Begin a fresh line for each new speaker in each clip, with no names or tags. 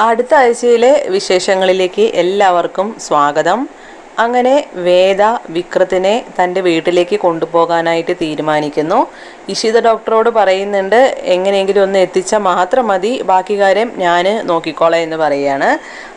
അടുത്ത ആഴ്ചയിലെ വിശേഷങ്ങളിലേക്ക് എല്ലാവർക്കും സ്വാഗതം. അങ്ങനെ വേദ വിക്രത്തിനെ തൻ്റെ വീട്ടിലേക്ക് കൊണ്ടുപോകാനായിട്ട് തീരുമാനിക്കുന്നു. ഇഷിത ഡോക്ടറോട് പറയുന്നുണ്ട്, എങ്ങനെയെങ്കിലും ഒന്ന് എത്തിച്ചാൽ മാത്രം മതി, ബാക്കി കാര്യം ഞാൻ നോക്കിക്കോളാം എന്ന് പറയുകയാണ്.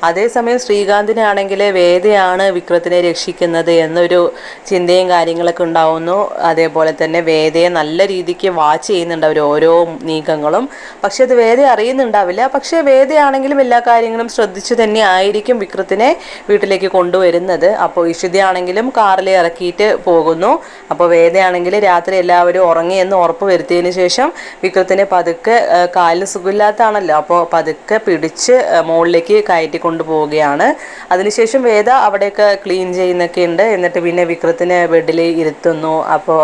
അതേസമയം ശ്രീകാന്തിനാണെങ്കിൽ വേദയാണ് വിക്രത്തിനെ രക്ഷിക്കുന്നത് എന്നൊരു ചിന്തയും കാര്യങ്ങളൊക്കെ ഉണ്ടാവുന്നു. അതേപോലെ തന്നെ വേദയെ നല്ല രീതിക്ക് വാച്ച് ചെയ്യുന്നുണ്ട് അവർ ഓരോ നീക്കങ്ങളും. പക്ഷെ അത് വേദ അറിയുന്നുണ്ടാവില്ല. പക്ഷേ വേദയാണെങ്കിലും എല്ലാ കാര്യങ്ങളും ശ്രദ്ധിച്ചു തന്നെ ആയിരിക്കും വിക്രത്തിനെ വീട്ടിലേക്ക് കൊണ്ടുവരുന്നത്. അപ്പോൾ ഇഷിതയാണെങ്കിലും കാറിൽ ഇറക്കിയിട്ട് പോകുന്നു. അപ്പോൾ വേദയാണെങ്കിൽ രാത്രി എല്ലാവരും ഉറങ്ങിയെന്ന് ഉറപ്പ് വരുത്തിയതിന് ശേഷം വിക്രത്തിനെ പതുക്കെ, കാലിന് സുഖമില്ലാത്താണല്ലോ, അപ്പോൾ പതുക്കെ പിടിച്ച് മുകളിലേക്ക് കയറ്റി കൊണ്ടുപോവുകയാണ്. അതിനുശേഷം വേദ അവിടെയൊക്കെ ക്ലീൻ ചെയ്യുന്നൊക്കെ ഉണ്ട്. എന്നിട്ട് പിന്നെ വിക്രത്തിനെ ബെഡിൽ ഇരുത്തുന്നു. അപ്പോൾ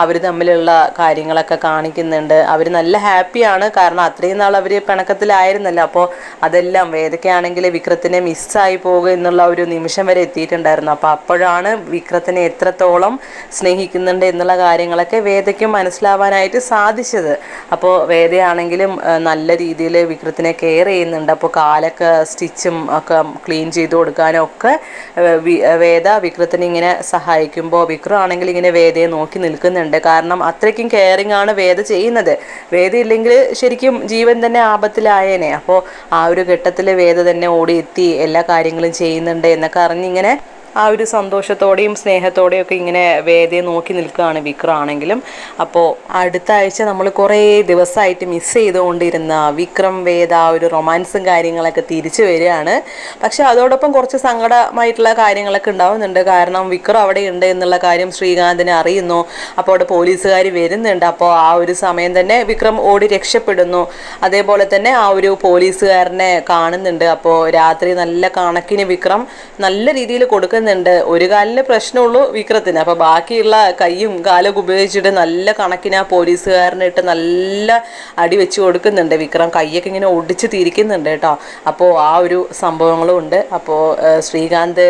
അവർ തമ്മിലുള്ള കാര്യങ്ങളൊക്കെ കാണിക്കുന്നുണ്ട്. അവർ നല്ല ഹാപ്പിയാണ്, കാരണം അത്രയും നാൾ അവർ പിണക്കത്തിലായിരുന്നല്ലോ. അപ്പോൾ അതെല്ലാം വേദയ്ക്കാണെങ്കിൽ വിക്രത്തിനെ മിസ്സായി പോകുക എന്നുള്ള ഒരു നിമിഷം വരെ എത്തിയിട്ടുണ്ടായിരുന്നു. അപ്പോൾ അപ്പോഴാണ് വിക്രത്തിനെ എത്രത്തോളം സ്നേഹിക്കുന്നുണ്ട് എന്നുള്ള കാര്യങ്ങളൊക്കെ വേദയ്ക്ക് മനസ്സിലാവാനായിട്ട് സാധിച്ചത്. അപ്പോൾ വേദയാണെങ്കിലും നല്ല രീതിയിൽ വിക്രത്തിനെ കെയർ ചെയ്യുന്നുണ്ട്. അപ്പോൾ കാലൊക്കെ സ്റ്റിച്ചും ഒക്കെ ക്ലീൻ ചെയ്ത് കൊടുക്കാനും ഒക്കെ വേദ വിക്രത്തിനെ ഇങ്ങനെ സഹായിക്കുമ്പോൾ വിക്രം ആണെങ്കിൽ ഇങ്ങനെ വേദയെ നോക്കി നിൽക്കുന്നുണ്ട്. കാരണം അത്രയ്ക്കും കെയറിങ് ആണ് വേദ ചെയ്യുന്നത്. വേദ ഇല്ലെങ്കിൽ ശരിക്കും ജീവൻ തന്നെ ആപത്തിലായേനെ. അപ്പോൾ ആ ഒരു ഘട്ടത്തിൽ വേദ തന്നെ ഓടിയെത്തി എല്ലാ കാര്യങ്ങളും ചെയ്യുന്നുണ്ട് എന്നൊക്കെ അറിഞ്ഞിങ്ങനെ ആ ഒരു സന്തോഷത്തോടെയും സ്നേഹത്തോടെയും ഒക്കെ ഇങ്ങനെ വേദയെ നോക്കി നിൽക്കുകയാണ് വിക്രം ആണെങ്കിലും. അപ്പോൾ അടുത്ത ആഴ്ച നമ്മൾ കുറേ ദിവസമായിട്ട് മിസ് ചെയ്തുകൊണ്ടിരുന്ന വിക്രം വേദ ഒരു റൊമാൻസും കാര്യങ്ങളൊക്കെ തിരിച്ചു വരികയാണ്. പക്ഷെ അതോടൊപ്പം കുറച്ച് സങ്കടമായിട്ടുള്ള കാര്യങ്ങളൊക്കെ ഉണ്ടാവുന്നുണ്ട്. കാരണം വിക്രം അവിടെ ഉണ്ട് എന്നുള്ള കാര്യം ശ്രീകാന്തിനെ അറിയുന്നു. അപ്പോൾ അവിടെ പോലീസുകാർ വരുന്നുണ്ട്. അപ്പോൾ ആ ഒരു സമയം തന്നെ വിക്രം ഓടി രക്ഷപ്പെടുന്നു. അതേപോലെ തന്നെ ആ ഒരു പോലീസുകാരനെ കാണുന്നുണ്ട്. അപ്പോൾ രാത്രി നല്ല കണക്കിന് വിക്രം നല്ല രീതിയിൽ കൊടുക്കുന്നുണ്ട്. ഒരു കാലിന് പ്രശ്നമുള്ളൂ വിക്രത്തിന്. അപ്പോൾ ബാക്കിയുള്ള കൈയും കാലൊക്കെ ഉപയോഗിച്ചിട്ട് നല്ല കണക്കിന് ആ പോലീസുകാരനിട്ട് നല്ല അടി വെച്ച് കൊടുക്കുന്നുണ്ട്. വിക്രം കൈയൊക്കെ ഇങ്ങനെ ഒടിച്ച് തിരിക്കുന്നുണ്ട് കേട്ടോ. അപ്പോൾ ആ ഒരു സംഭവങ്ങളും ഉണ്ട്. അപ്പോൾ ശ്രീകാന്ത്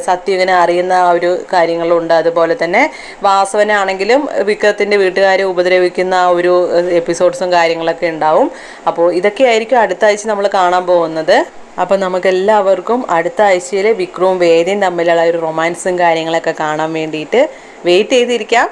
സത്യം ഇങ്ങനെ അറിയുന്ന ആ ഒരു കാര്യങ്ങളും ഉണ്ട്. അതുപോലെ തന്നെ വാസവനാണെങ്കിലും വിക്രത്തിൻ്റെ വീട്ടുകാരെ ഉപദ്രവിക്കുന്ന ആ ഒരു എപ്പിസോഡ്സും കാര്യങ്ങളൊക്കെ ഉണ്ടാവും. അപ്പോൾ ഇതൊക്കെയായിരിക്കും അടുത്ത ആഴ്ച നമ്മൾ കാണാൻ പോകുന്നത്. അപ്പോൾ നമുക്കെല്ലാവർക്കും അടുത്ത ആഴ്ചയിൽ വിക്രവും വേദയും തമ്മിലുള്ള ഒരു റൊമാൻസും കാര്യങ്ങളൊക്കെ കാണാൻ വേണ്ടിയിട്ട് വെയിറ്റ് ചെയ്തിരിക്കാം.